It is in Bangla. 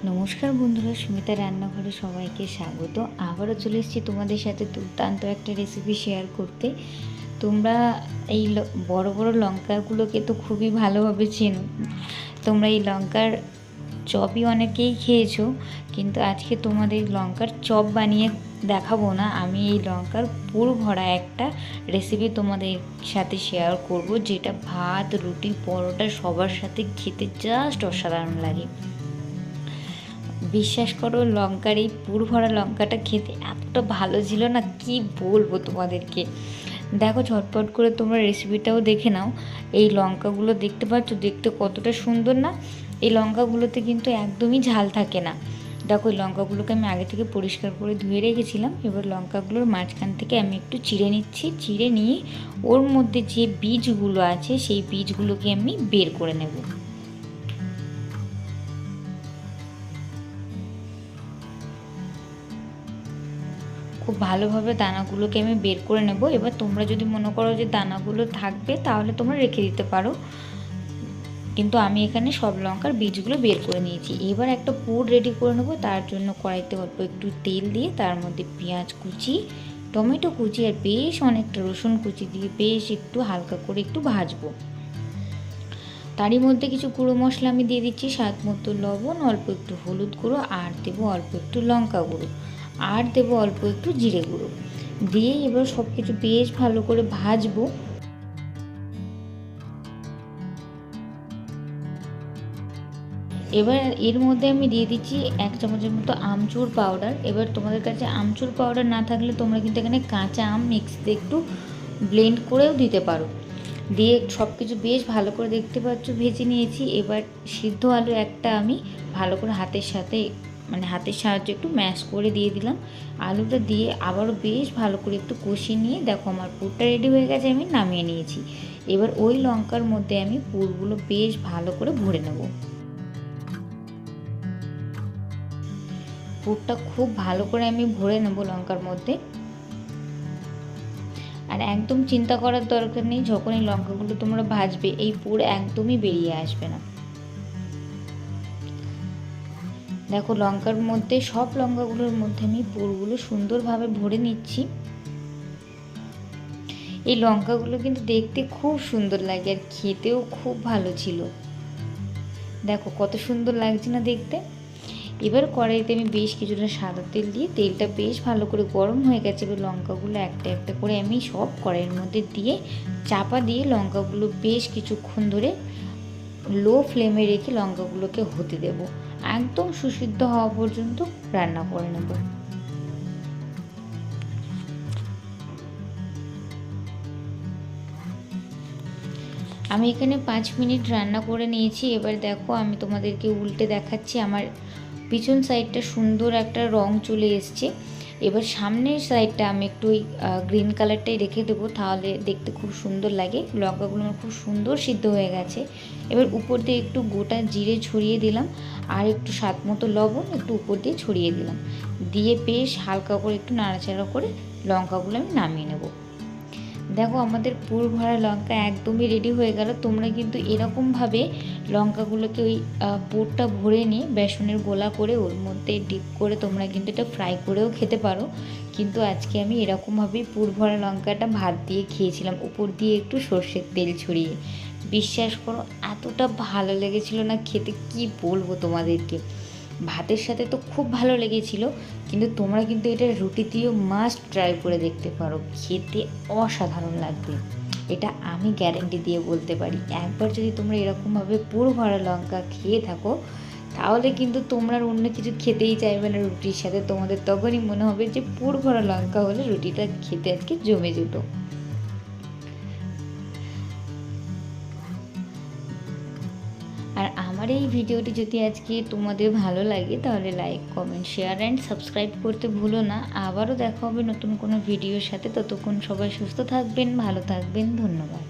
নমস্কার বন্ধুরা, সুমিতা রান্নাঘরে সবাইকে স্বাগত। আবারও চলে এসেছি তোমাদের সাথে দুর্দান্ত একটা রেসিপি শেয়ার করতে। তোমরা এই বড় বড় লঙ্কাগুলোকে তো খুবই ভালোভাবে চেনো। তোমরা এই লঙ্কার চপই অনেকেই খেয়েছো, কিন্তু আজকে তোমাদের লঙ্কার চপ বানিয়ে দেখাবো না। আমি এই লঙ্কার পুর ভরা একটা রেসিপি তোমাদের সাথে শেয়ার করব, যেটা ভাত, রুটি, পরোটা সবার সাথে খেতে জাস্ট অসাধারণ লাগে। বিশ্বাস করো, লঙ্কার এই পুর ভরা লঙ্কাটা খেতে এতটা ভালো ছিল না, কি বলবো তোমাদেরকে। দেখো, ঝটপট করে তোমরা রেসিপিটাও দেখে নাও। এই লঙ্কাগুলো দেখতে পাচ্ছ, দেখতে কতটা সুন্দর না? এই লঙ্কাগুলোতে কিন্তু একদমই ঝাল থাকে না। দেখো, এই লঙ্কাগুলোকে আমি আগে থেকে পরিষ্কার করে ধুয়ে রেখেছিলাম। এবার লঙ্কাগুলোর মাঝখান থেকে আমি একটু চিড়ে নিচ্ছি। চিড়ে নিয়ে ওর মধ্যে যে বীজগুলো আছে সেই বীজগুলোকে আমি বের করে নেব। খুব ভালোভাবে দানাগুলোকে আমি বের করে নেব। এবার তোমরা যদি মনে করো যে দানাগুলো থাকবে, তাহলে তোমরা রেখে দিতে পারো, কিন্তু আমি এখানে সব লঙ্কার বীজগুলো বের করে নিয়েছি। এবার একটা পুর রেডি করে নেব। তার জন্য কড়াইতে অল্প একটু তেল দিয়ে তার মধ্যে পেঁয়াজ কুচি, টমেটো কুচি আর বেশ অনেকটা রসুন কুচি দিয়ে বেশ একটু হালকা করে একটু ভাজবো। তারই মধ্যে কিছু গুঁড়ো মশলা আমি দিয়ে দিচ্ছি, স্বাদ মতো লবণ, অল্প একটু হলুদ গুঁড়ো, আর দেবো অল্প একটু লঙ্কা গুঁড়ো, আর দেবো অল্প একটু জিরে গুঁড়ো দিয়ে এবার সব কিছু বেশ ভালো করে ভাজবো। এবার এর মধ্যে আমি দিয়ে দিচ্ছি 1 চামচের মতো আমচুর পাউডার। এবার তোমাদের কাছে আমচুর পাউডার না থাকলে তোমরা কিন্তু এখানে কাঁচা আম মিক্সিতে একটু ব্লেন্ড করেও দিতে পারো। দিয়ে সব কিছু বেশ ভালো করে দেখতে পাচ্ছ ভেজে নিয়েছি। এবার সিদ্ধ আলু একটা আমি ভালো করে হাতের সাহায্যে একটু ম্যাশ করে দিয়ে দিলাম। আলুটা দিয়ে আবারও বেশ ভালো করে একটু কষিয়ে নিয়ে দেখো আমার পুরটা রেডি হয়ে গেছে, আমি নামিয়ে নিয়েছি। এবার ওই লঙ্কার মধ্যে আমি পুরগুলো বেশ ভালো করে ভরে নেব। পুরটা খুব ভালো করে আমি ভরে নেব লঙ্কার মধ্যে। আর একদম চিন্তা করার দরকার নেই, যখন এই লঙ্কাগুলো তোমরা ভাজবে এই পুর একদমই বেরিয়ে আসবে না। দেখো, লঙ্কার মধ্যে সব লঙ্কাগুলোর মধ্যে আমি পুরগুলো সুন্দরভাবে ভরে নিচ্ছি। এই লঙ্কাগুলো কিন্তু দেখতে খুব সুন্দর লাগে আর খেতেও খুব ভালো ছিল। দেখো কত সুন্দর লাগছে না দেখতে। এবার কড়াইতে আমি বেশ কিছুটা সাদা তেল দিয়ে, তেলটা বেশ ভালো করে গরম হয়ে গেছে। এবার লঙ্কাগুলো একটা একটা করে আমি সব কড়াইয়ের মধ্যে দিয়ে চাপা দিয়ে লঙ্কাগুলো বেশ কিছুক্ষণ ধরে লো ফ্লেমে রেখে লঙ্কাগুলোকে হতে দেব। একদম সুসিদ্ধ হওয়া পর্যন্ত রান্না করে নেব। আমি এখানে 5 মিনিট রান্না করে নিয়েছি। এবার দেখো, আমি তোমাদেরকে উল্টে দেখাচ্ছি। আমার পিছন সাইডটা সুন্দর একটা রং চলে এসছে। এবার সামনের সাইডটা আমি একটু ওই গ্রিন কালারটাই রেখে দেবো, তাহলে দেখতে খুব সুন্দর লাগে। লঙ্কাগুলো আমার খুব সুন্দর সিদ্ধ হয়ে গেছে। এবার উপর দিয়ে একটু গোটা জিরে ছড়িয়ে দিলাম, আর একটু স্বাদ মতো লবণ একটু উপর দিয়ে ছড়িয়ে দিলাম। দিয়ে বেশ হালকা করে একটু নাড়াচাড়া করে লঙ্কাগুলো আমি নামিয়ে নেব। দেখো, আমাদের পুর ভরা লঙ্কা একদমই রেডি হয়ে গেল। তোমরা কিন্তু এরকমভাবে লঙ্কাগুলোকে ওই পুরটা ভরে নিয়ে বেসনের গোলা করে ওর মধ্যে ডিপ করে তোমরা কিন্তু এটা ফ্রাই করেও খেতে পারো। কিন্তু আজকে আমি এরকমভাবেই পুর ভরা লঙ্কাটা ভাত দিয়ে খেয়েছিলাম, উপর দিয়ে একটু সর্ষের তেল ছড়িয়ে। বিশ্বাস করো, এতটা ভালো লেগেছিল না খেতে, কি বলবো তোমাদেরকে। ভাতের সাথে তো খুব ভালো লেগেছিল, কিন্তু তোমরা কিন্তু এটা রুটি দিয়েও মাস্ট ট্রাই করে দেখতে পারো, খেতে অসাধারণ লাগবে। এটা আমি গ্যারেন্টি দিয়ে বলতে পারি। একবার যদি তোমরা এরকমভাবে পুরো ভরা লঙ্কা খেয়ে থাকো, তাহলে কিন্তু তোমরা অন্য কিছু খেতেই চাইবে না রুটির সাথে। তোমাদের তখনই মনে হবে যে পুর ভরা লঙ্কা হলে রুটিটা খেতে আজকে জমে যেত। আর আমার এই ভিডিওটি যদি আজকে তোমাদের ভালো লাগে, তাহলে like, comment, share and subscribe করতে ভুলো না। আবারও দেখা হবে নতুন কোনো ভিডিওর সাথে। ততক্ষণ সবাই সুস্থ থাকবেন, ভালো থাকবেন। ধন্যবাদ।